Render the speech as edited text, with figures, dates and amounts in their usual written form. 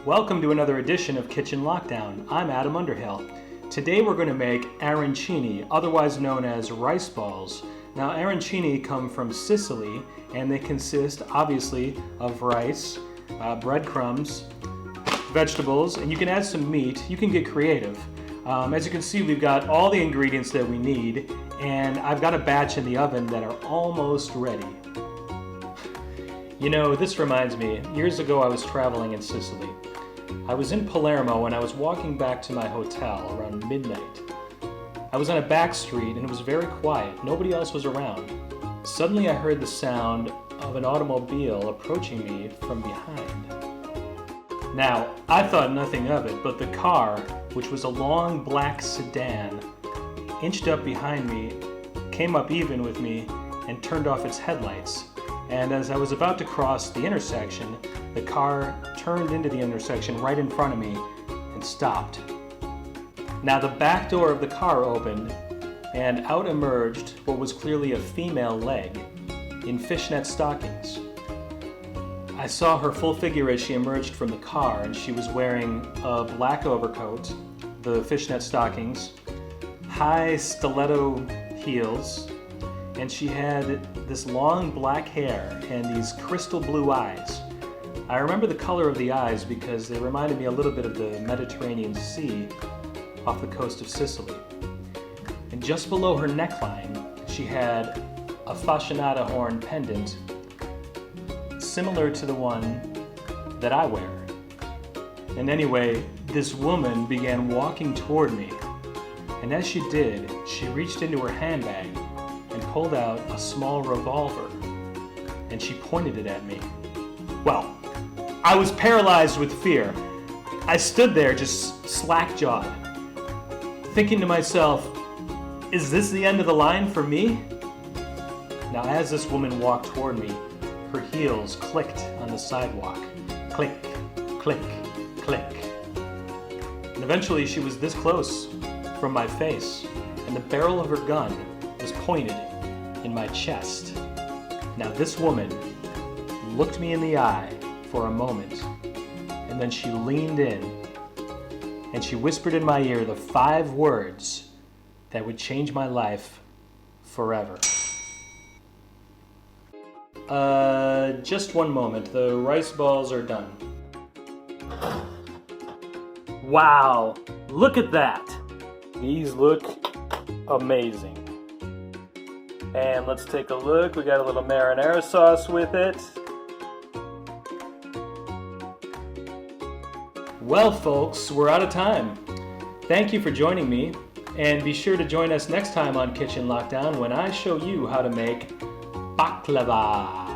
Welcome to another edition of Kitchen Lockdown. I'm Adam Underhill. Today we're going to make arancini, otherwise known as rice balls. Now arancini come from Sicily and they consist obviously of rice, breadcrumbs, vegetables, and you can add some meat. You can get creative. As you can see, we've got all the ingredients that we need, and I've got a batch in the oven that are almost ready. You know, this reminds me, years ago I was traveling in Sicily. I was in Palermo and I was walking back to my hotel around midnight. I was on a back street and it was very quiet. Nobody else was around. Suddenly I heard the sound of an automobile approaching me from behind. Now, I thought nothing of it, but the car, which was a long black sedan, inched up behind me, came up even with me, and turned off its headlights. And as I was about to cross the intersection, the car turned into the intersection right in front of me and stopped. Now the back door of the car opened, and out emerged what was clearly a female leg in fishnet stockings. I saw her full figure as she emerged from the car, and she was wearing a black overcoat, the fishnet stockings, high stiletto heels, and she had this long black hair and these crystal blue eyes. I remember the color of the eyes because they reminded me a little bit of the Mediterranean Sea off the coast of Sicily. And just below her neckline, she had a fashionata horn pendant similar to the one that I wear. And anyway, this woman began walking toward me. And as she did, she reached into her handbag and pulled out a small revolver, and she pointed it at me. Well, I was paralyzed with fear. I stood there just slack-jawed, thinking to myself, is this the end of the line for me? Now as this woman walked toward me, her heels clicked on the sidewalk. Click, click, click. And eventually she was this close from my face, and the barrel of her gun was pointed in my chest. Now this woman looked me in the eye for a moment, and then she leaned in and she whispered in my ear the 5 words that would change my life forever. Just one moment. The rice balls are done. Wow, look at that. These look amazing. And let's take a look. We got a little marinara sauce with it. Well, folks, we're out of time. Thank you for joining me, and be sure to join us next time on Kitchen Lockdown when I show you how to make baklava.